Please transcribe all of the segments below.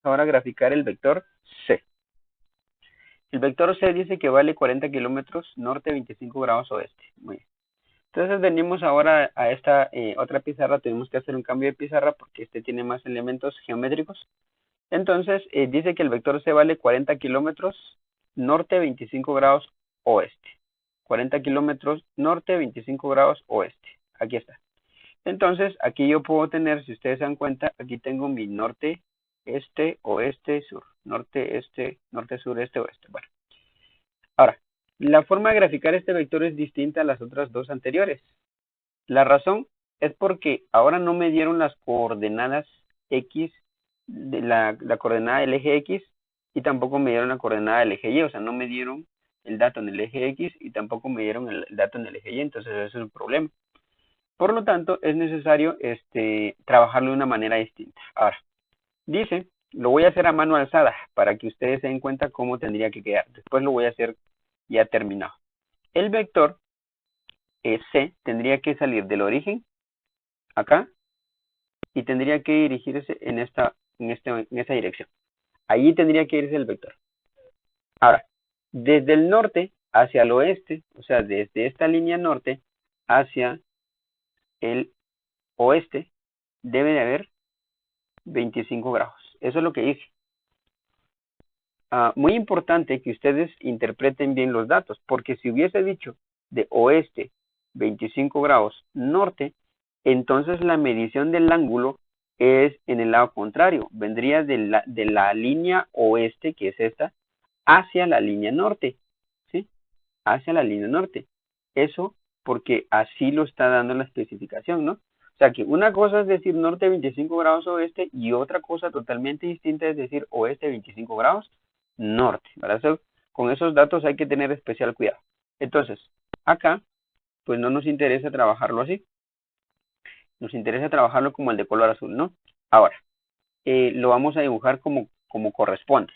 ahora graficar el vector C. El vector C dice que vale 40 kilómetros norte, 25 grados oeste. Muy bien. Entonces venimos ahora a esta otra pizarra. Tenemos que hacer un cambio de pizarra porque este tiene más elementos geométricos. Entonces dice que el vector C vale 40 kilómetros norte, 25 grados oeste. 40 kilómetros norte, 25 grados oeste. Aquí está. Entonces, aquí yo puedo tener, si ustedes se dan cuenta, aquí tengo mi norte, este, oeste, sur. Norte, este, norte, sur, este, oeste. Bueno, ahora, la forma de graficar este vector es distinta a las otras dos anteriores. La razón es porque ahora no me dieron las coordenadas X, de la coordenada del eje X, y tampoco me dieron la coordenada del eje Y. O sea, no me dieron el dato en el eje X y tampoco me dieron el dato en el eje Y. Entonces, eso es un problema. Por lo tanto, es necesario trabajarlo de una manera distinta. Ahora, dice, lo voy a hacer a mano alzada para que ustedes se den cuenta cómo tendría que quedar. Después lo voy a hacer ya terminado. El vector C tendría que salir del origen, acá, y tendría que dirigirse en esa dirección. Allí tendría que irse el vector. Ahora, desde el norte hacia el oeste, o sea, desde esta línea norte hacia el oeste, debe de haber 25 grados. Eso es lo que dice. Muy importante que ustedes interpreten bien los datos, porque si hubiese dicho de oeste 25 grados norte, entonces la medición del ángulo es en el lado contrario, vendría de la línea oeste, que es esta, hacia la línea norte, ¿sí? Hacia la línea norte. Eso porque así lo está dando la especificación, ¿no? O sea que una cosa es decir norte 25 grados oeste y otra cosa totalmente distinta es decir oeste 25 grados norte, ¿verdad? Con esos datos hay que tener especial cuidado. Entonces, acá, pues no nos interesa trabajarlo así. Nos interesa trabajarlo como el de color azul, ¿no? Ahora, lo vamos a dibujar como corresponde.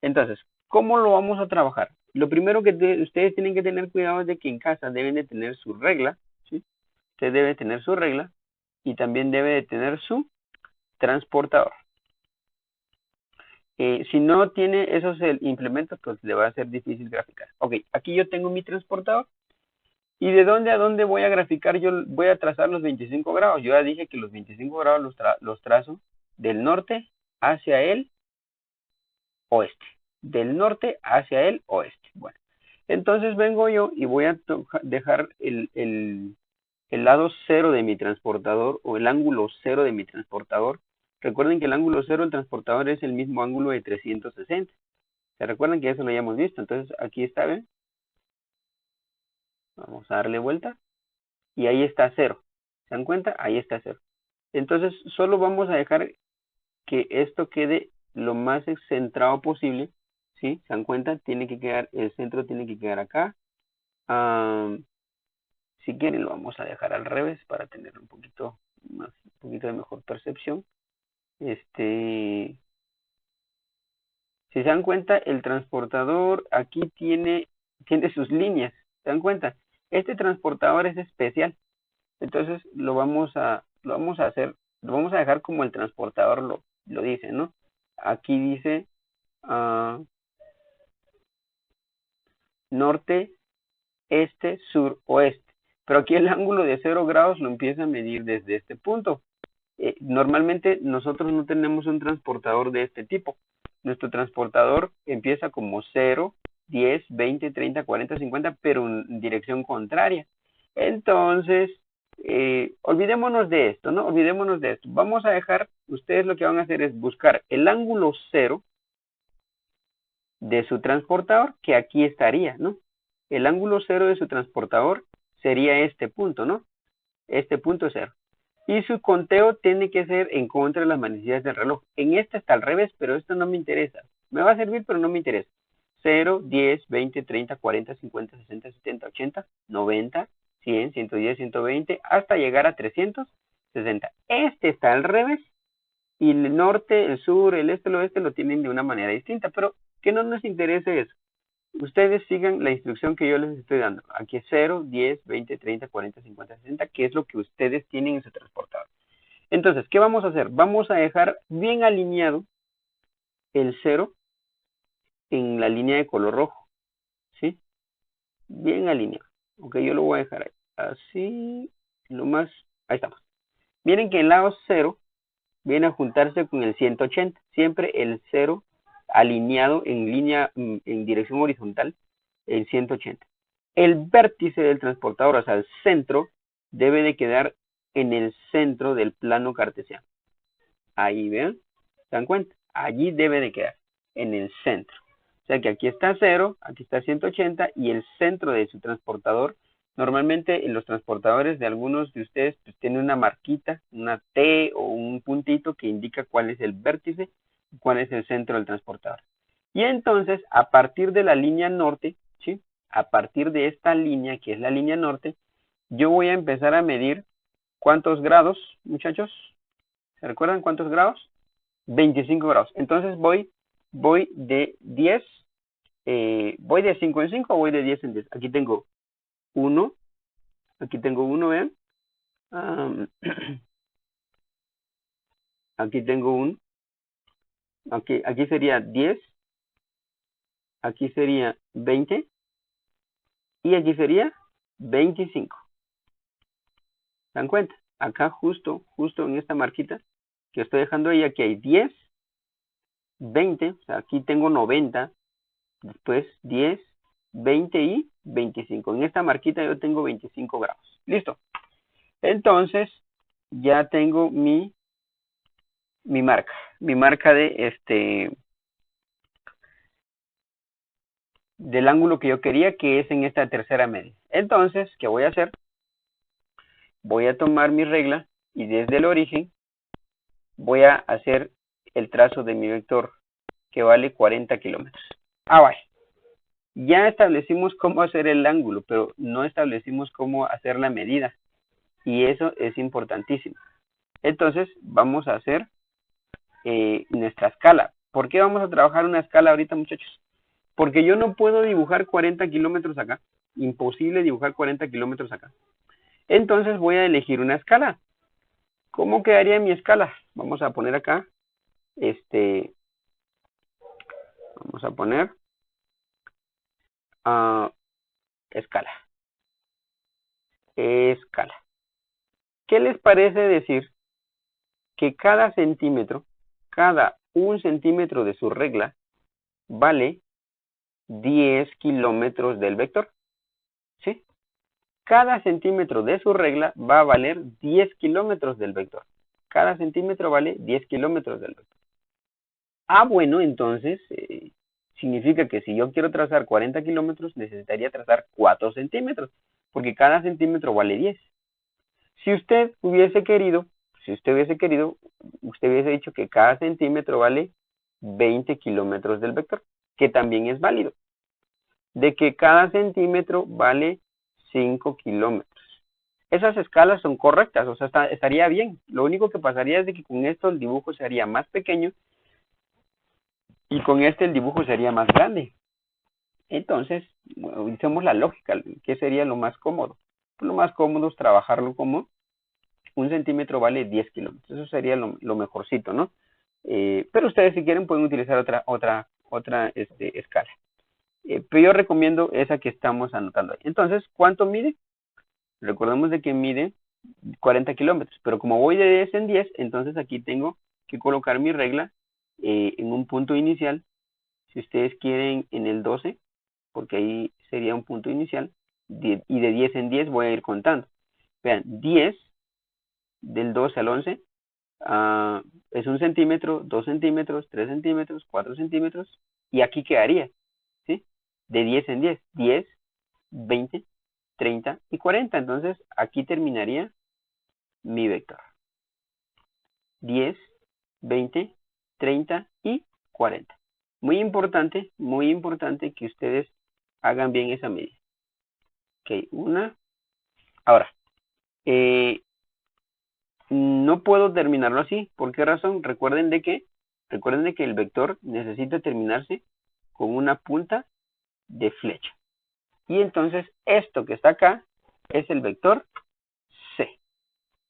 Entonces, ¿cómo lo vamos a trabajar? Lo primero que ustedes tienen que tener cuidado es de que en casa deben de tener su regla, ¿sí? Usted debe tener su regla y también debe de tener su transportador. Si no tiene esos implementos, pues le va a ser difícil graficar. Ok, aquí yo tengo mi transportador. ¿Y de dónde a dónde voy a graficar? Yo voy a trazar los 25 grados. Yo ya dije que los 25 grados los trazo del norte hacia el oeste. Del norte hacia el oeste. Bueno, entonces vengo yo y voy a dejar el lado cero de mi transportador o el ángulo cero de mi transportador. Recuerden que el ángulo cero del transportador es el mismo ángulo de 360. ¿Se recuerdan que eso lo hayamos visto? Entonces aquí está, ¿ven? Vamos a darle vuelta. Y ahí está cero. ¿Se dan cuenta? Ahí está cero. Entonces solo vamos a dejar que esto quede lo más centrado posible. ¿Sí? ¿Se dan cuenta? Tiene que quedar, el centro tiene que quedar acá. Si quieren lo vamos a dejar al revés para tener un poquito de mejor percepción. Si se dan cuenta, el transportador aquí tiene sus líneas. ¿Se dan cuenta? Este transportador es especial. Entonces lo vamos a dejar como el transportador lo dice, ¿no? Aquí dice norte, este, sur, oeste. Pero aquí el ángulo de 0 grados lo empieza a medir desde este punto. Normalmente nosotros no tenemos un transportador de este tipo. Nuestro transportador empieza como 0, 10, 20, 30, 40, 50, pero en dirección contraria. Entonces, olvidémonos de esto, ¿no? Olvidémonos de esto. Vamos a dejar, ustedes lo que van a hacer es buscar el ángulo 0 de su transportador, que aquí estaría, ¿no? El ángulo 0 de su transportador sería este punto, ¿no? Este punto es 0. Y su conteo tiene que ser en contra de las manecillas del reloj. En este está al revés, pero esto no me interesa. Me va a servir, pero no me interesa. 0, 10, 20, 30, 40, 50, 60, 70, 80, 90, 100, 110, 120, hasta llegar a 360. Este está al revés y el norte, el sur, el este, el oeste lo tienen de una manera distinta, pero que no nos interese eso. Ustedes sigan la instrucción que yo les estoy dando. Aquí es 0, 10, 20, 30, 40, 50, 60, que es lo que ustedes tienen en su transportador. Entonces, ¿qué vamos a hacer? Vamos a dejar bien alineado el 0 en la línea de color rojo, ¿sí? Bien alineado. Ok, yo lo voy a dejar ahí. Así, lo más, ahí estamos. Miren que el lado 0 viene a juntarse con el 180. Siempre el 0 alineado en línea, en dirección horizontal, en 180. El vértice del transportador, o sea, el centro, debe de quedar en el centro del plano cartesiano. Ahí, vean, ¿se dan cuenta? Allí debe de quedar, en el centro. O sea que aquí está 0, aquí está 180 y el centro de su transportador, normalmente en los transportadores de algunos de ustedes pues, tiene una marquita, una T o un puntito que indica cuál es el vértice y cuál es el centro del transportador. Y entonces, a partir de la línea norte, ¿sí? A partir de esta línea, que es la línea norte, yo voy a empezar a medir cuántos grados, muchachos. ¿Se recuerdan cuántos grados? 25 grados. Entonces voy de 10, voy de 5 en 5 o voy de 10 en 10. Aquí tengo 1, aquí tengo 1, vean. Aquí tengo 1, aquí sería 10, aquí sería 20 y aquí sería 25. ¿Se dan cuenta? Acá justo en esta marquita que estoy dejando ahí, aquí hay 10, 20, o sea, aquí tengo 90, después 10, 20 y 25. En esta marquita yo tengo 25 grados. Listo. Entonces, ya tengo mi marca del ángulo que yo quería, que es en esta tercera media. Entonces, ¿qué voy a hacer? Voy a tomar mi regla y desde el origen voy a hacer el trazo de mi vector que vale 40 kilómetros. Vale. Ya establecimos cómo hacer el ángulo, pero no establecimos cómo hacer la medida. Y eso es importantísimo. Entonces, vamos a hacer nuestra escala. ¿Por qué vamos a trabajar una escala ahorita, muchachos? Porque yo no puedo dibujar 40 kilómetros acá. Imposible dibujar 40 kilómetros acá. Entonces voy a elegir una escala. ¿Cómo quedaría mi escala? Vamos a poner acá, vamos a poner escala. Escala. ¿Qué les parece decir que cada centímetro, cada 1 centímetro de su regla vale 10 kilómetros del vector? ¿Sí? Cada centímetro de su regla va a valer 10 kilómetros del vector. Cada centímetro vale 10 kilómetros del vector. Bueno, entonces significa que si yo quiero trazar 40 kilómetros, necesitaría trazar 4 centímetros, porque cada centímetro vale 10. Si usted hubiese querido, usted hubiese dicho que cada centímetro vale 20 kilómetros del vector, que también es válido. De que cada centímetro vale 5 kilómetros. Esas escalas son correctas, o sea, estaría bien. Lo único que pasaría es de que con esto el dibujo sería más pequeño y con este el dibujo sería más grande. Entonces, utilicemos la lógica. ¿Qué sería lo más cómodo? Lo más cómodo es trabajarlo como 1 centímetro vale 10 kilómetros. Eso sería lo mejorcito, ¿no? Pero ustedes si quieren pueden utilizar otra escala. Pero yo recomiendo esa que estamos anotando ahí. Entonces, ¿cuánto mide? Recordemos de que mide 40 kilómetros, pero como voy de 10 en 10, entonces aquí tengo que colocar mi regla en un punto inicial. Si ustedes quieren en el 12, porque ahí sería un punto inicial, y de 10 en 10 voy a ir contando. Vean, 10 del 12 al 11 es 1 centímetro, 2 centímetros, 3 centímetros, 4 centímetros, y aquí quedaría, ¿sí? De 10 en 10, 10, 20, 30 y 40. Entonces, aquí terminaría mi vector. 10, 20, 30 y 40. Muy importante que ustedes hagan bien esa medida. Ok, una. Ahora, no puedo terminarlo así. ¿Por qué razón? Recuerden de que el vector necesita terminarse con una punta de flecha. Y entonces esto que está acá es el vector C.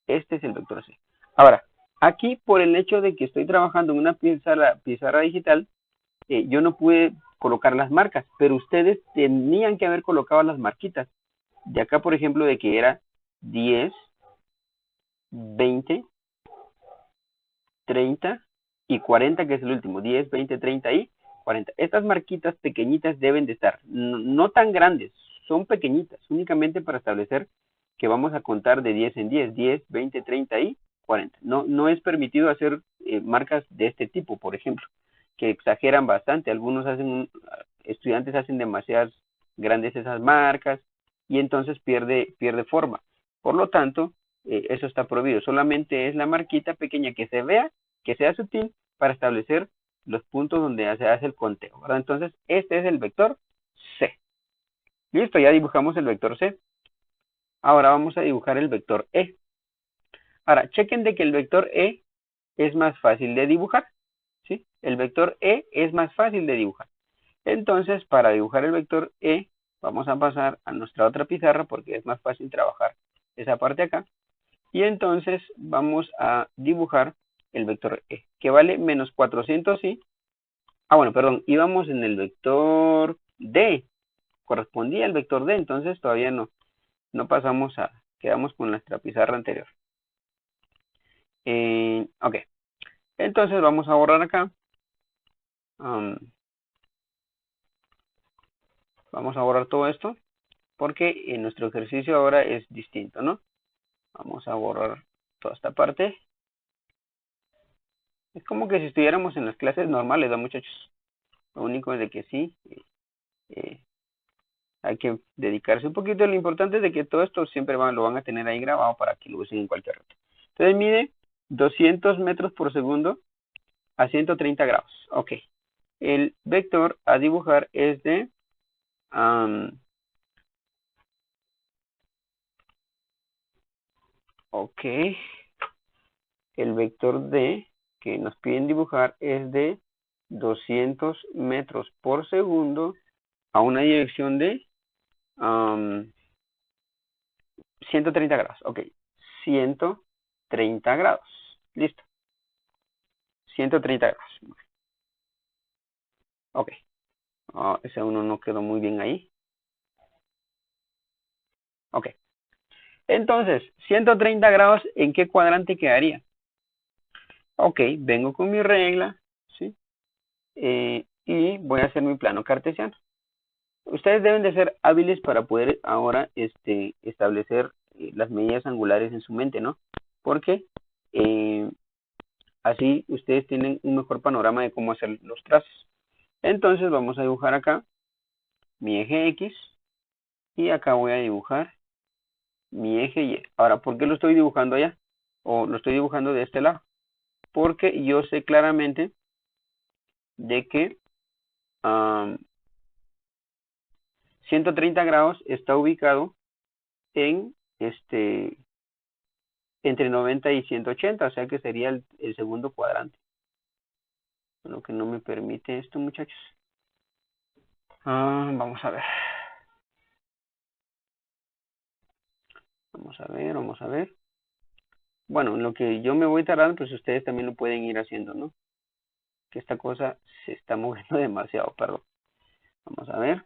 Este es el vector C. Ahora, Aquí, por el hecho de que estoy trabajando en una pizarra digital, yo no pude colocar las marcas, pero ustedes tenían que haber colocado las marquitas. De acá, por ejemplo, de que era 10, 20, 30 y 40, que es el último. 10, 20, 30 y 40. Estas marquitas pequeñitas deben de estar, no tan grandes, son pequeñitas, únicamente para establecer que vamos a contar de 10 en 10, 10, 20, 30 y 40. No es permitido hacer marcas de este tipo, por ejemplo, que exageran bastante. Algunos estudiantes hacen demasiadas grandes esas marcas y entonces pierde forma. Por lo tanto, eso está prohibido. Solamente es la marquita pequeña que se vea, que sea sutil, para establecer los puntos donde se hace el conteo, ¿verdad? Entonces, este es el vector C. Listo, ya dibujamos el vector C. Ahora vamos a dibujar el vector E. Ahora, chequen de que el vector E es más fácil de dibujar, ¿sí? El vector E es más fácil de dibujar. Entonces, para dibujar el vector E, vamos a pasar a nuestra otra pizarra porque es más fácil trabajar esa parte acá. Y entonces vamos a dibujar el vector E, que vale menos 400 y... Ah, bueno, perdón, íbamos en el vector D, correspondía al vector D, entonces todavía no pasamos quedamos con nuestra pizarra anterior. Ok, entonces vamos a borrar acá. Vamos a borrar todo esto, porque en nuestro ejercicio ahora es distinto, ¿no? Vamos a borrar toda esta parte. Es como que si estuviéramos en las clases normales, ¿no, muchachos? Lo único es de que sí, hay que dedicarse un poquito. Lo importante es de que todo esto siempre lo van a tener ahí grabado para que lo usen en cualquier rato. Entonces mide 200 metros por segundo a 130 grados. Ok. El vector a dibujar es de... ok. El vector D que nos piden dibujar es de 200 metros por segundo a una dirección de 130 grados. Ok, 130 grados. Listo. 130 grados. Ok. Ese uno no quedó muy bien ahí. Ok. Entonces, 130 grados, ¿en qué cuadrante quedaría? Ok, vengo con mi regla, ¿sí? Y voy a hacer mi plano cartesiano. Ustedes deben de ser hábiles para poder ahora establecer las medidas angulares en su mente, ¿no? Porque así ustedes tienen un mejor panorama de cómo hacer los trazos. Entonces vamos a dibujar acá mi eje X y acá voy a dibujar mi eje Y. Ahora, ¿por qué lo estoy dibujando allá? O lo estoy dibujando de este lado. Porque yo sé claramente de que 130 grados está ubicado en entre 90 y 180, o sea que sería el segundo cuadrante. Lo que no me permite esto, muchachos. Vamos a ver. Vamos a ver. Bueno, en lo que yo me voy tardando, pues ustedes también lo pueden ir haciendo, ¿no? Que esta cosa se está moviendo demasiado, perdón. Vamos a ver.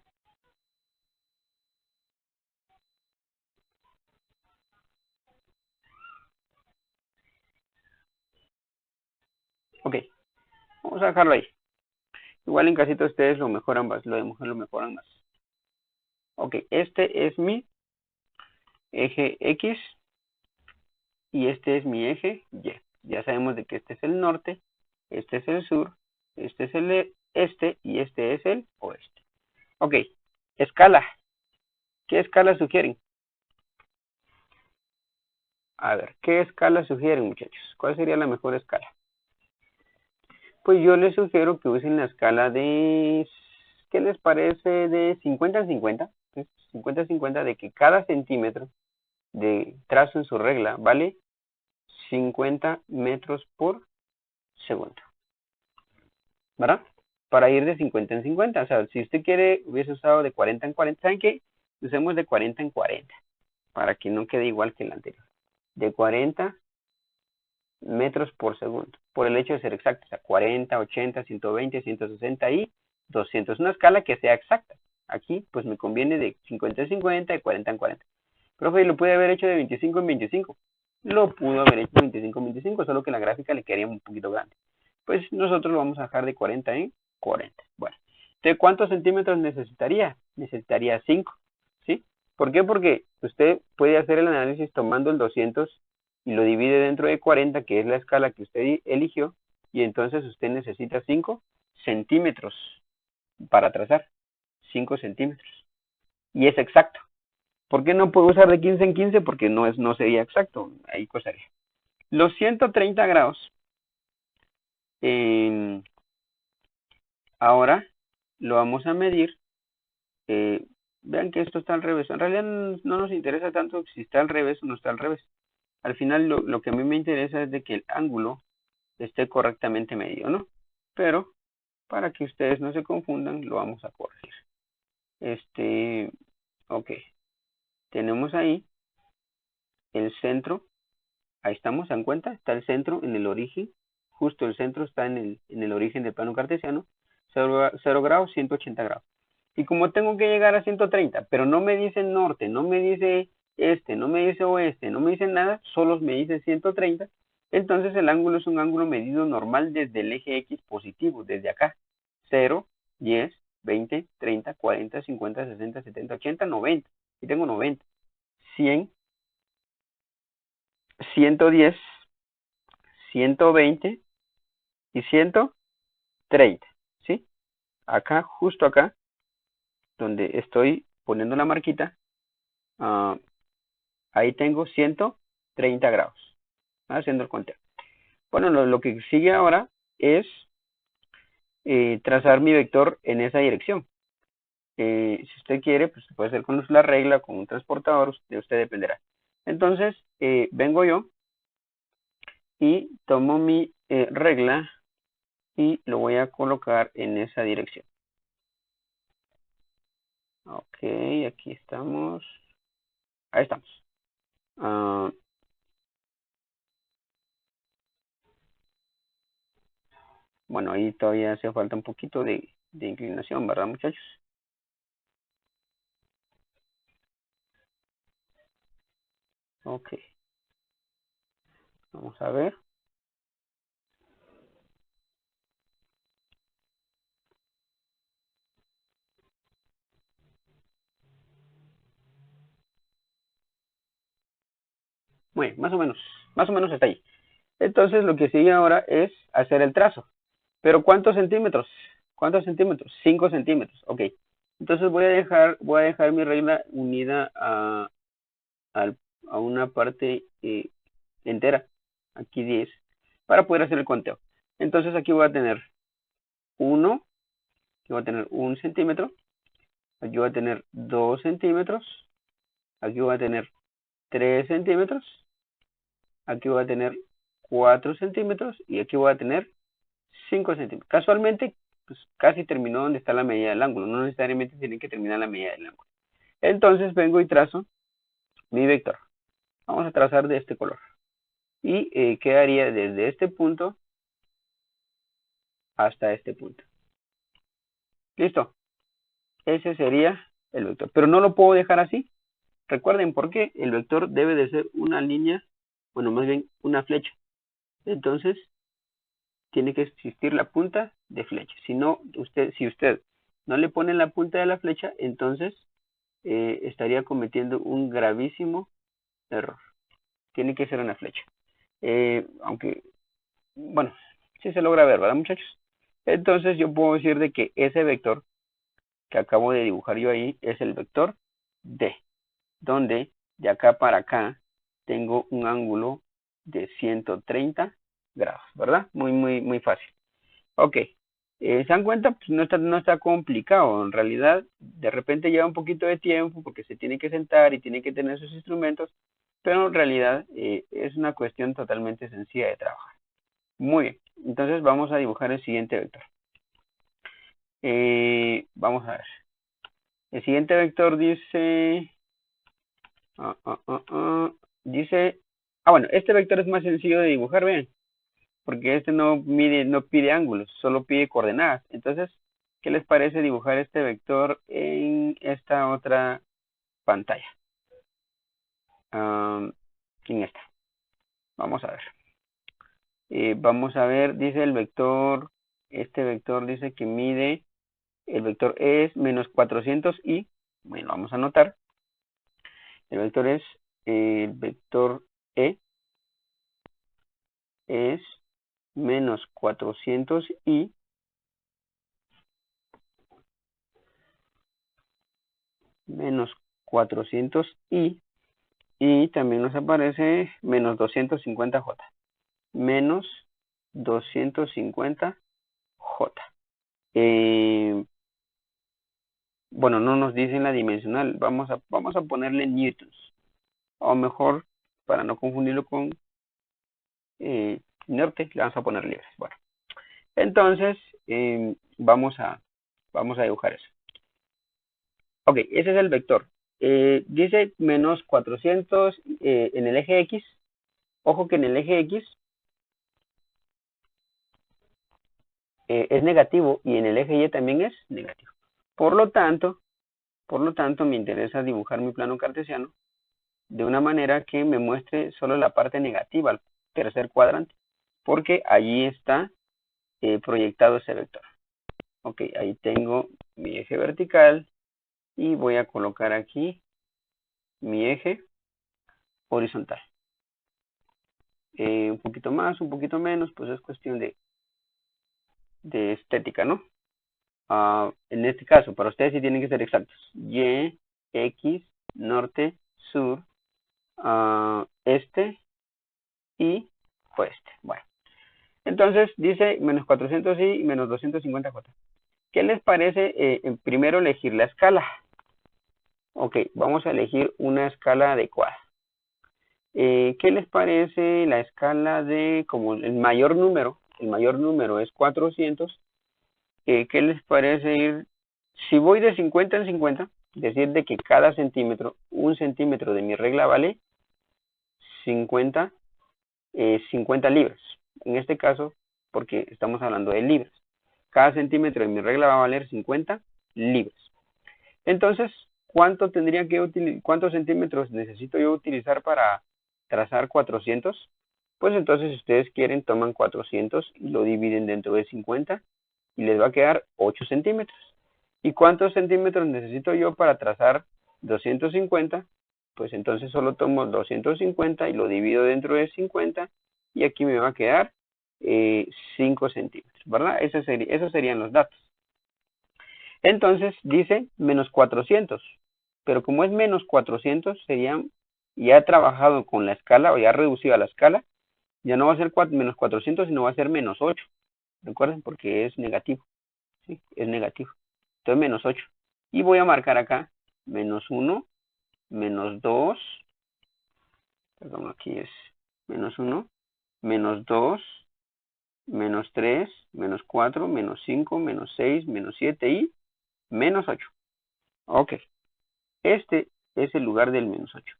Ok, vamos a dejarlo ahí. Igual en casita ustedes lo mejoran más, lo mejoran más. Ok, este es mi eje X y este es mi eje Y. Ya sabemos de que este es el norte, este es el sur, este es el este y este es el oeste. Ok, escala. ¿Qué escala sugieren? A ver, ¿qué escala sugieren, muchachos? ¿Cuál sería la mejor escala? Pues yo les sugiero que usen la escala de... ¿Qué les parece de 50 en 50? 50 en 50 de que cada centímetro de trazo en su regla vale 50 metros por segundo. ¿Verdad? Para ir de 50 en 50. O sea, si usted quiere, hubiese usado de 40 en 40. ¿Saben qué? Usemos de 40 en 40. Para que no quede igual que el anterior. De 40 metros por segundo, por el hecho de ser exacto, o sea, 40, 80, 120, 160 y 200. Una escala que sea exacta. Aquí, pues me conviene de 50 en 50, de 40 en 40. Profe, lo pude haber hecho de 25 en 25. Lo pudo haber hecho de 25 en 25, solo que la gráfica le quedaría un poquito grande. Pues nosotros lo vamos a dejar de 40 en 40. Bueno, ¿de cuántos centímetros necesitaría? Necesitaría 5, ¿sí? ¿Por qué? Porque usted puede hacer el análisis tomando el 200 y lo divide dentro de 40, que es la escala que usted eligió, y entonces usted necesita 5 centímetros para trazar. 5 centímetros. Y es exacto. ¿Por qué no puedo usar de 15 en 15? Porque no sería exacto. Ahí costaría. Los 130 grados, eh, ahora lo vamos a medir. Vean que esto está al revés. En realidad no nos interesa tanto si está al revés o no está al revés. Al final lo que a mí me interesa es de que el ángulo esté correctamente medido, ¿no? Pero para que ustedes no se confundan, lo vamos a corregir. Ok. Tenemos ahí el centro. Ahí estamos, ¿se dan cuenta? Está el centro en el origen. Justo el centro está en el origen del plano cartesiano. 0 grados, 180 grados. Y como tengo que llegar a 130, pero no me dice norte, no me dice este, no me dice oeste, no me dice nada, solo me dice 130, entonces el ángulo es un ángulo medido normal desde el eje X positivo, desde acá. 0, 10, 20, 30, 40, 50, 60, 70, 80, 90. Y tengo 90. 100, 110, 120 y 130, ¿sí? Acá, justo acá, donde estoy poniendo la marquita, ahí tengo 130 grados, haciendo el conteo. Bueno, lo que sigue ahora es trazar mi vector en esa dirección. Si usted quiere, pues puede ser con la regla, con un transportador, de usted dependerá. Entonces, vengo yo y tomo mi regla y lo voy a colocar en esa dirección. Ok, aquí estamos. Ahí estamos. Bueno, ahí todavía hace falta un poquito de inclinación, ¿verdad, muchachos? Ok. Vamos a ver. Muy bien, más o menos está ahí. Entonces lo que sigue ahora es hacer el trazo. ¿Pero cuántos centímetros? ¿Cuántos centímetros? 5 centímetros, ok. Entonces voy a dejar mi regla unida a una parte entera, aquí 10, para poder hacer el conteo. Entonces aquí voy a tener 1, aquí voy a tener 1 centímetro, aquí voy a tener 2 centímetros, aquí voy a tener 3 centímetros, aquí voy a tener 4 centímetros y aquí voy a tener 5 centímetros. Casualmente, pues casi terminó donde está la medida del ángulo. No necesariamente tiene que terminar la medida del ángulo. Entonces vengo y trazo mi vector. Vamos a trazar de este color. Y quedaría desde este punto hasta este punto. ¿Listo? Ese sería el vector. Pero no lo puedo dejar así. Recuerden por qué. El vector debe de ser una línea, bueno, más bien una flecha. Entonces, tiene que existir la punta de flecha. Si usted no le pone la punta de la flecha, entonces estaría cometiendo un gravísimo error. Tiene que ser una flecha. Aunque, bueno, sí se logra ver, ¿verdad, muchachos? Entonces yo puedo decir de que ese vector que acabo de dibujar yo ahí es el vector D, donde de acá para acá tengo un ángulo de 130 grados, ¿verdad? Muy fácil. Ok, ¿se dan cuenta? Pues no está complicado. En realidad, de repente lleva un poquito de tiempo porque se tiene que sentar y tiene que tener sus instrumentos, pero en realidad es una cuestión totalmente sencilla de trabajar. Muy bien, entonces vamos a dibujar el siguiente vector. Vamos a ver. El siguiente vector dice... dice... bueno, este vector es más sencillo de dibujar, vean. porque este no pide ángulos, solo pide coordenadas. Entonces, ¿qué les parece dibujar este vector en esta otra pantalla? En esta. Vamos a ver. Vamos a ver, dice el vector, este vector dice que mide, el vector es menos 400i. Bueno, vamos a anotar. El vector es, el vector e es menos 400i menos 400i, y también nos aparece menos 250j, menos 250j. Bueno, no nos dicen la dimensional, vamos a ponerle newtons, o mejor, para no confundirlo con norte, le vamos a poner libras. Bueno, entonces vamos a dibujar eso. Ok, ese es el vector. Dice menos 400 en el eje X. Ojo que en el eje X es negativo y en el eje Y también es negativo. Por lo tanto, me interesa dibujar mi plano cartesiano de una manera que me muestre solo la parte negativa, el tercer cuadrante, porque allí está proyectado ese vector. Ok, ahí tengo mi eje vertical y voy a colocar aquí mi eje horizontal. Un poquito más, un poquito menos, pues es cuestión de estética, ¿no? En este caso, para ustedes sí tienen que ser exactos. Y, X, norte, sur, este y oeste. Bueno, entonces dice menos 400i y menos 250j. ¿Qué les parece primero elegir la escala? Ok, vamos a elegir una escala adecuada. ¿Qué les parece la escala de, como el mayor número es 400, ¿qué les parece ir, si voy de 50 en 50, decir de que cada centímetro, un centímetro de mi regla vale 50 libras? En este caso, porque estamos hablando de libras. Cada centímetro de mi regla va a valer 50 libras. Entonces, ¿cuántos centímetros necesito yo utilizar para trazar 400? Pues entonces, si ustedes quieren, toman 400 y lo dividen dentro de 50 y les va a quedar 8 centímetros. ¿Y cuántos centímetros necesito yo para trazar 250? Pues entonces solo tomo 250 y lo divido dentro de 50 y aquí me va a quedar 5 centímetros, ¿verdad? Esos serían los datos. Entonces dice menos 400, pero como es menos 400, ya he trabajado con la escala o ya he reducido a la escala, ya no va a ser menos 400, sino va a ser menos 8. Recuerden, porque es negativo, ¿sí? Es negativo. Entonces menos 8. Y voy a marcar acá menos 1, menos 2, perdón, aquí es menos 1, menos 2, menos 3, menos 4, menos 5, menos 6, menos 7 y menos 8. Ok. Este es el lugar del menos 8.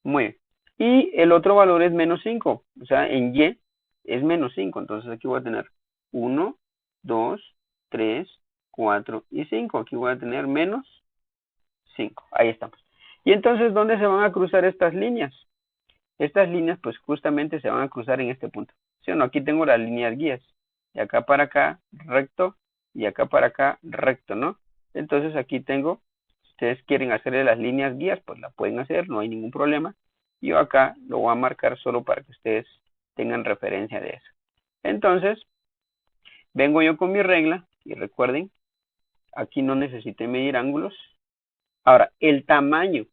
Muy bien. Y el otro valor es menos 5. O sea, en Y es menos 5. Entonces aquí voy a tener 1, 2, 3, 4 y 5. Aquí voy a tener menos 5. Ahí estamos. Y entonces, ¿dónde se van a cruzar estas líneas? Estas líneas, pues justamente se van a cruzar en este punto. ¿Sí o no? Aquí tengo las líneas guías. De acá para acá, recto. Y acá para acá, recto, ¿no? Entonces aquí tengo, si ustedes quieren hacerle las líneas guías, pues la pueden hacer, no hay ningún problema. Yo acá lo voy a marcar solo para que ustedes tengan referencia de eso. Entonces, vengo yo con mi regla, y recuerden, aquí no necesité medir ángulos. Ahora, el tamaño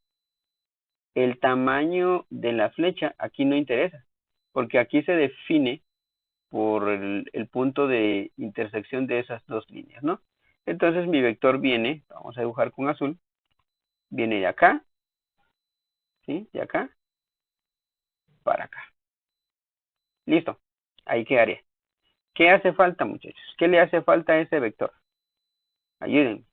de la flecha aquí no interesa, porque aquí se define por el punto de intersección de esas dos líneas, ¿no? Entonces mi vector viene, vamos a dibujar con azul, viene de acá, ¿sí? De acá para acá. Listo, ahí quedaría. ¿Qué hace falta, muchachos? ¿Qué le hace falta a ese vector? Ayúdenme,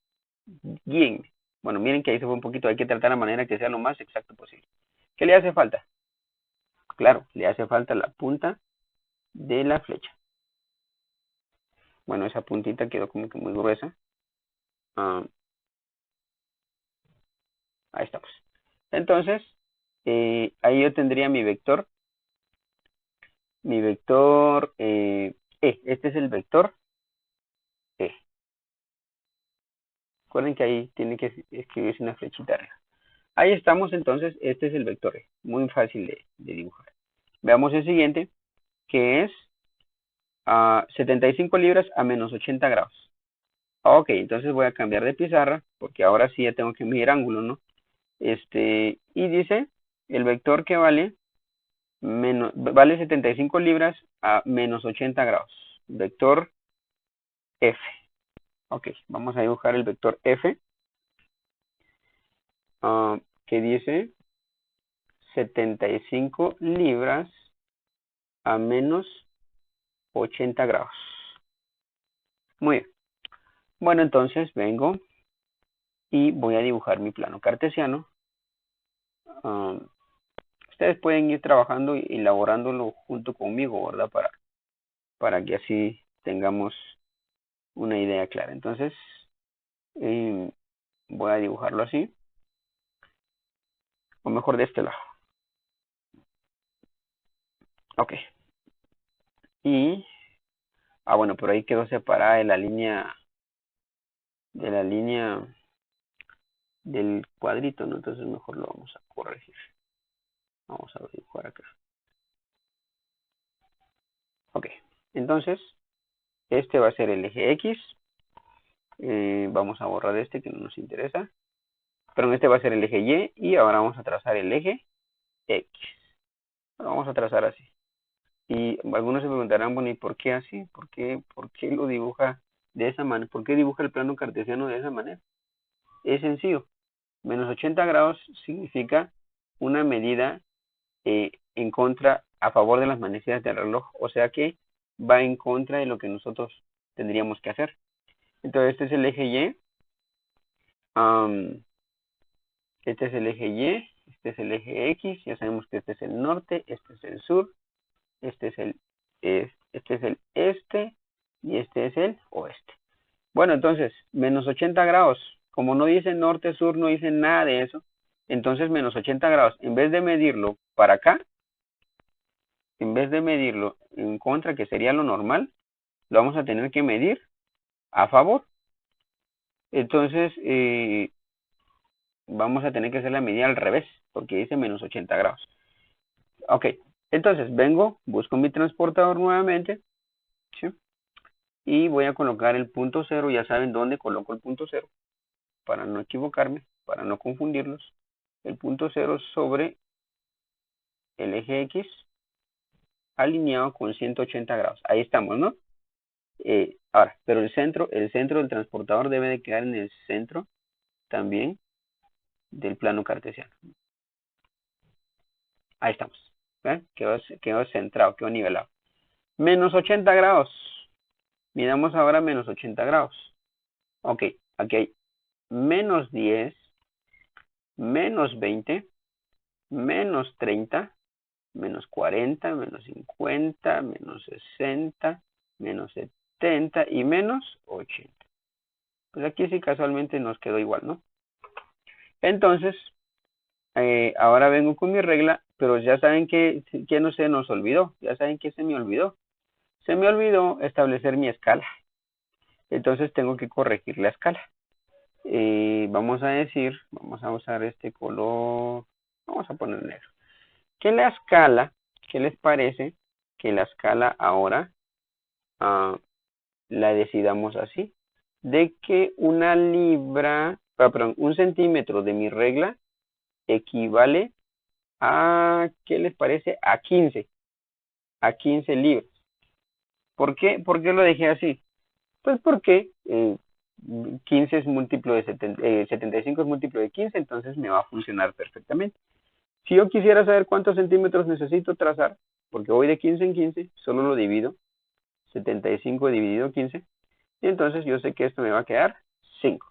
guíenme. Bueno, miren que ahí se fue un poquito, hay que tratar de manera que sea lo más exacto posible. ¿Qué le hace falta? Claro, le hace falta la punta de la flecha. Bueno, esa puntita quedó como que muy gruesa. Ahí estamos. Entonces, ahí yo tendría mi vector. Mi vector E. Este es el vector E. Recuerden que ahí tiene que escribirse una flechita arriba. Ahí estamos, entonces, este es el vector E. Muy fácil de dibujar. Veamos el siguiente, que es 75 libras a menos 80 grados. Ok, entonces voy a cambiar de pizarra, porque ahora sí ya tengo que medir ángulo, ¿no? Y dice el vector que vale 75 libras a menos 80 grados. Vector F. Ok, vamos a dibujar el vector F, que dice 75 libras a menos 80 grados. Muy bien. Bueno, entonces vengo y voy a dibujar mi plano cartesiano. Ustedes pueden ir trabajando y elaborándolo junto conmigo, ¿verdad? Para que así tengamos una idea clara. Entonces, voy a dibujarlo así. O mejor de este lado. Ok. Y, bueno, por ahí quedó separada de la línea del cuadrito, ¿no? Entonces mejor lo vamos a corregir. Vamos a dibujar acá. Ok. Entonces, este va a ser el eje X. Vamos a borrar este que no nos interesa. Pero este va a ser el eje Y. Y ahora vamos a trazar el eje X. Lo vamos a trazar así. Y algunos se preguntarán, bueno, ¿y por qué así? ¿Por qué lo dibuja de esa manera? ¿Por qué dibuja el plano cartesiano de esa manera? Es sencillo. Menos 80 grados significa una medida en contra, a favor de las manecillas del reloj. O sea que va en contra de lo que nosotros tendríamos que hacer. Entonces este es el eje Y. Este es el eje Y. Este es el eje X. Ya sabemos que este es el norte. Este es el sur. Este es el este y este es el oeste. Bueno, entonces, menos 80 grados. Como no dice norte, sur, no dice nada de eso. Entonces, menos 80 grados, en vez de medirlo para acá, en vez de medirlo en contra, que sería lo normal, lo vamos a tener que medir a favor. Entonces, vamos a tener que hacer la medida al revés, porque dice menos 80 grados. Ok, entonces vengo, busco mi transportador nuevamente, ¿sí? Y voy a colocar el punto cero. Ya saben dónde coloco el punto cero, para no equivocarme, para no confundirlos. El punto cero sobre el eje X alineado con 180 grados. Ahí estamos, ¿no? Ahora, pero el centro del transportador debe de quedar en el centro también del plano cartesiano. Ahí estamos. ¿Ven? Quedó centrado, quedó nivelado. Menos 80 grados. Midamos ahora menos 80 grados. Ok, aquí hay menos 10, menos 20, menos 30, menos 40, menos 50, menos 60, menos 70 y menos 80. Pues aquí sí casualmente nos quedó igual, ¿no? Entonces, ahora vengo con mi regla, pero ya saben que no se nos olvidó. Ya saben que se me olvidó. Se me olvidó establecer mi escala. Entonces tengo que corregir la escala. Vamos a usar este color, vamos a poner negro. Que la escala, ¿qué les parece? Que la escala ahora la decidamos así. De que una libra, perdón, 1 centímetro de mi regla equivale a, ¿qué les parece? A 15 libras. ¿Por qué lo dejé así? Pues porque 15 es múltiplo de 75 es múltiplo de 15, entonces me va a funcionar perfectamente. Si yo quisiera saber cuántos centímetros necesito trazar, porque voy de 15 en 15, solo lo divido. 75 dividido 15. Y entonces yo sé que esto me va a quedar 5.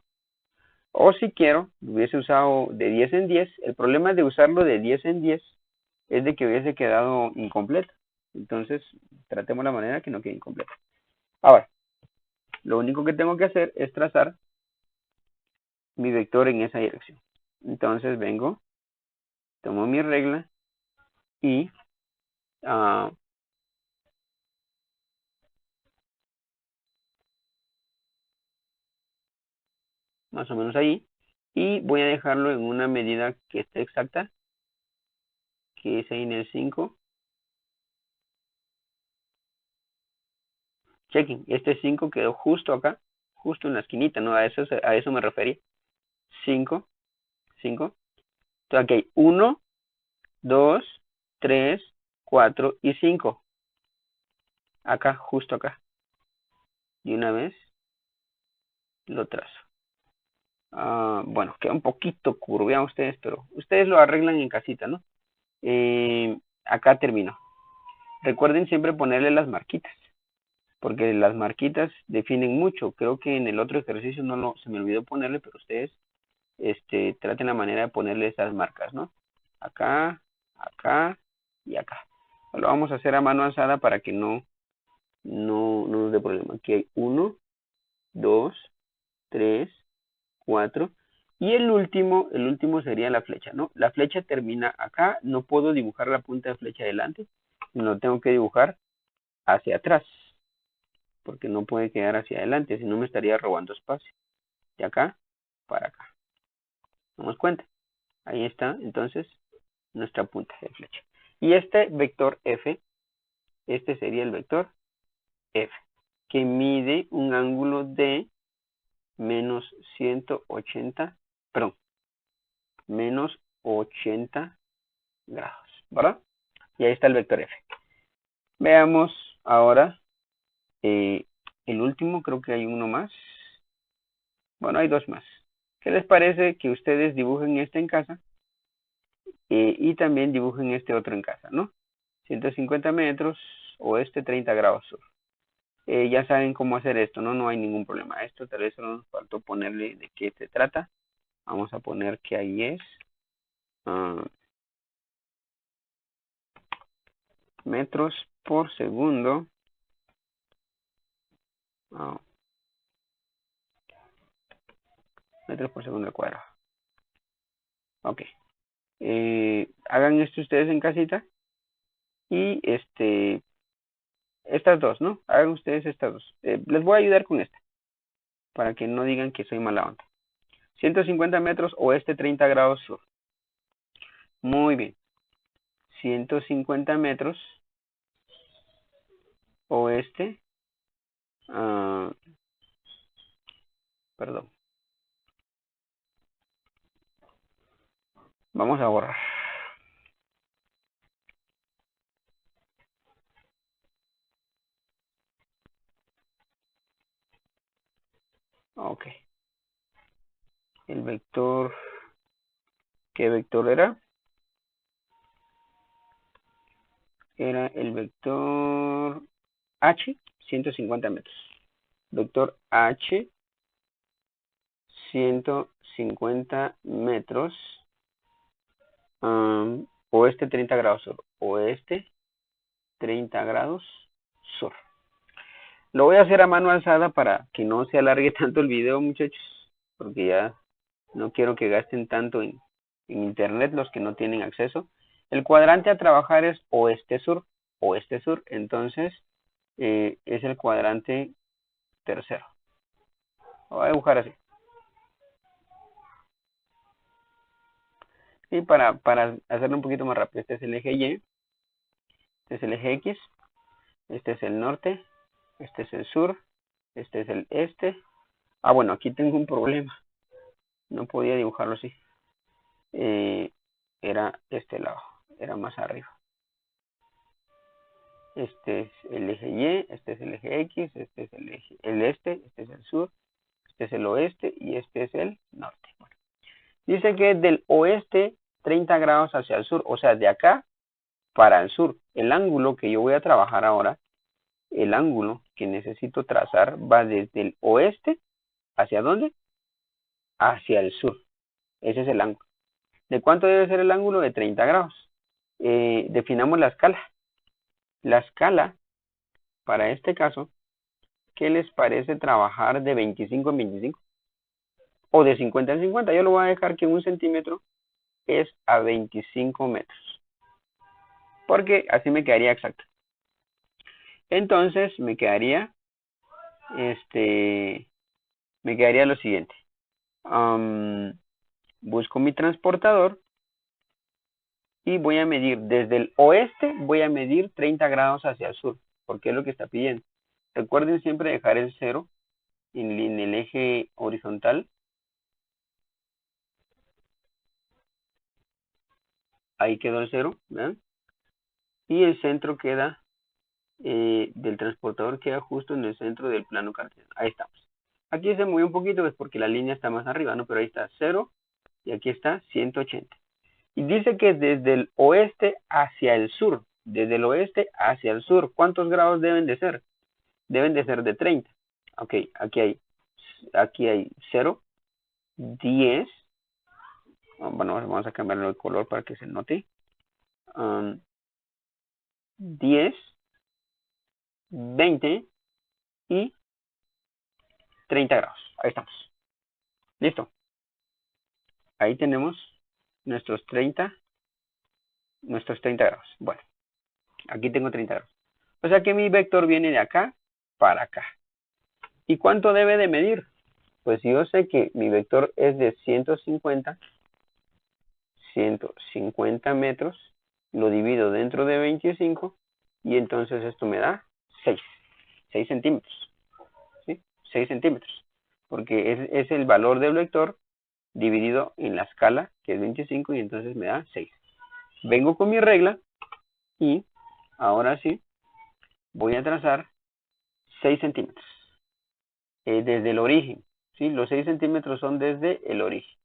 O si quiero, hubiese usado de 10 en 10. El problema de usarlo de 10 en 10 es de que hubiese quedado incompleta. Entonces, tratemos la manera que no quede incompleta. Ahora, lo único que tengo que hacer es trazar mi vector en esa dirección. Entonces vengo, tomo mi regla y más o menos ahí, y voy a dejarlo en una medida que esté exacta, que es ahí en el 5. Chequen, este 5 quedó justo acá, justo en la esquinita, ¿no? A eso me refería. 5, 5. Entonces aquí hay 1, 2, 3, 4 y 5. Acá, justo acá. Y una vez lo trazo. Bueno, queda un poquito curveado ustedes, pero ustedes lo arreglan en casita, ¿no? Acá termino. Recuerden siempre ponerle las marquitas, porque las marquitas definen mucho. Creo que en el otro ejercicio se me olvidó ponerle, pero ustedes traten la manera de ponerle esas marcas, ¿no? Acá, acá y acá. Lo vamos a hacer a mano alzada para que no nos dé problema. Aquí hay 1, 2, 3, 4. Y el último sería la flecha, ¿no? La flecha termina acá. No puedo dibujar la punta de flecha adelante. No tengo que dibujar hacia atrás, porque no puede quedar hacia adelante, si no me estaría robando espacio. De acá para acá. ¿Damos cuenta? Ahí está, entonces, nuestra punta de flecha. Y este vector F, este sería el vector F, que mide un ángulo de menos 180, perdón, menos 80 grados, ¿verdad? Y ahí está el vector F. Veamos ahora el último, creo que hay uno más. Bueno, hay dos más. ¿Qué les parece que ustedes dibujen este en casa? Y también dibujen este otro en casa, ¿no? 150 metros, oeste 30 grados sur. Ya saben cómo hacer esto, ¿no? No hay ningún problema. Esto tal vez solo nos faltó ponerle de qué se trata. Vamos a poner que ahí es metros por segundo. Metros por segundo al cuadrado. Ok. Hagan esto ustedes en casita. Y estas dos, ¿no? Hagan ustedes estas dos. Les voy a ayudar con esta, para que no digan que soy mala onda. 150 metros oeste 30 grados sur. Muy bien. 150 metros oeste. Perdón. Vamos a borrar. Ok. El vector. ¿Qué vector era? Era el vector H, 150 metros. Vector H, 150 metros. Oeste 30 grados sur. Oeste 30 grados sur. Lo voy a hacer a mano alzada para que no se alargue tanto el video, muchachos, porque ya no quiero que gasten tanto en internet los que no tienen acceso. El cuadrante a trabajar es oeste-sur, oeste-sur, entonces es el cuadrante tercero. Lo voy a dibujar así. Y para hacerlo un poquito más rápido, este es el eje Y, este es el eje X, este es el norte, este es el sur, este es el este. Bueno, aquí tengo un problema. No podía dibujarlo así. Era este lado, era más arriba. Este es el eje Y, este es el eje X, este es el este es el sur, este es el oeste y este es el norte. Bueno, dice que del oeste 30 grados hacia el sur, o sea, de acá para el sur. El ángulo que yo voy a trabajar ahora, el ángulo que necesito trazar va desde el oeste, ¿hacia dónde? Hacia el sur. Ese es el ángulo. ¿De cuánto debe ser el ángulo? De 30 grados. definamos la escala. La escala, para este caso, ¿qué les parece trabajar de 25 en 25? O de 50 en 50. Yo lo voy a dejar que 1 centímetro es a 25 metros. Porque así me quedaría exacto. Entonces me quedaría lo siguiente. Busco mi transportador y voy a medir desde el oeste, voy a medir 30 grados hacia el sur, porque es lo que está pidiendo. Recuerden siempre dejar el 0 en el eje horizontal. Ahí quedó el 0, ¿verdad? Y el centro queda, del transportador queda justo en el centro del plano cartesiano. Ahí estamos. Aquí se movió un poquito, pues porque la línea está más arriba, ¿no? Pero ahí está 0 y aquí está 180. Y dice que desde el oeste hacia el sur, desde el oeste hacia el sur, ¿cuántos grados deben de ser? Deben de ser de 30. Ok, aquí hay 0, 10. Bueno, vamos a cambiarlo de color para que se note. 10, 20 y 30 grados. Ahí estamos. Listo. Ahí tenemos nuestros 30 grados. Bueno, aquí tengo 30 grados. O sea que mi vector viene de acá para acá. ¿Y cuánto debe de medir? Pues yo sé que mi vector es de 150 metros, lo divido dentro de 25 y entonces esto me da 6 centímetros, ¿sí? 6 centímetros, porque es el valor del vector dividido en la escala, que es 25, y entonces me da 6. Vengo con mi regla y ahora sí voy a trazar 6 centímetros desde el origen, ¿sí? Los 6 centímetros son desde el origen.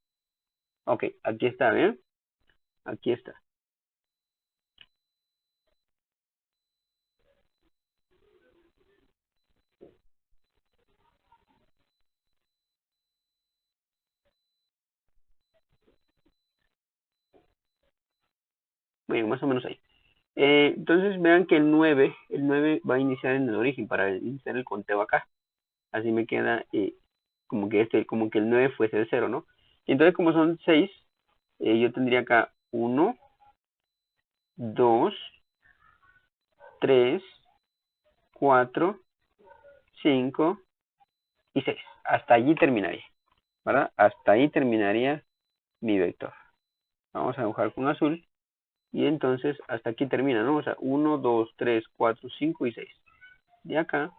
Ok, aquí está, ¿bien? Aquí está. Muy bien, más o menos ahí. Entonces vean que el 9 va a iniciar en el origen para iniciar el conteo acá. Así me queda como que el 9 fuese el 0, ¿no? Y entonces como son 6, yo tendría acá 1, 2, 3, 4, 5 y 6. Hasta allí terminaría, ¿verdad? Hasta ahí terminaría mi vector. Vamos a dibujar con azul. Y entonces hasta aquí termina, ¿no? O sea, 1, 2, 3, 4, 5 y 6. De acá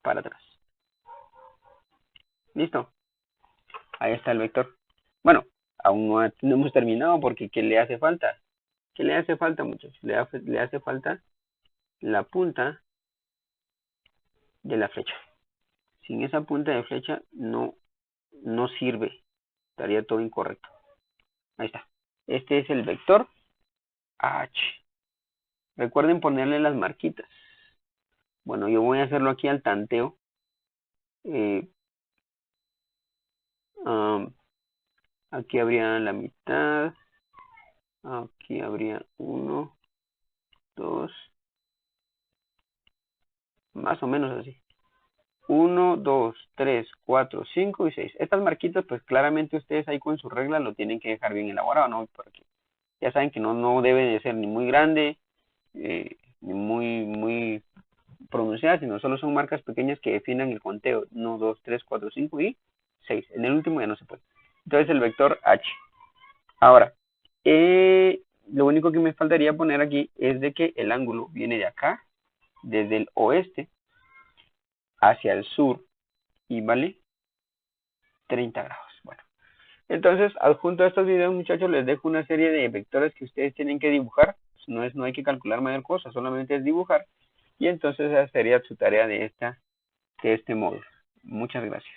para atrás. ¿Listo? Ahí está el vector. Bueno, aún no hemos terminado porque ¿qué le hace falta? ¿Qué le hace falta, muchachos? Le hace falta la punta de la flecha. Sin esa punta de flecha no sirve. Estaría todo incorrecto. Ahí está. Este es el vector H. Recuerden ponerle las marquitas. Bueno, yo voy a hacerlo aquí al tanteo. Aquí habría la mitad. Aquí habría 1, 2, más o menos así. 1, 2, 3, 4, 5 y 6. Estas marquitas, pues claramente ustedes ahí con su regla lo tienen que dejar bien elaborado, ¿no? Porque ya saben que no debe de ser ni muy grande, ni muy pronunciada, sino solo son marcas pequeñas que definan el conteo. 1, 2, 3, 4, 5 y 6. En el último ya no se puede. Entonces el vector H. Ahora, lo único que me faltaría poner aquí es de que el ángulo viene de acá, desde el oeste hacia el sur, y vale 30 grados. Bueno, entonces, adjunto a estos videos, muchachos, les dejo una serie de vectores que ustedes tienen que dibujar. No hay que calcular mayor cosa, solamente es dibujar. Y entonces esa sería su tarea de este módulo. Muchas gracias.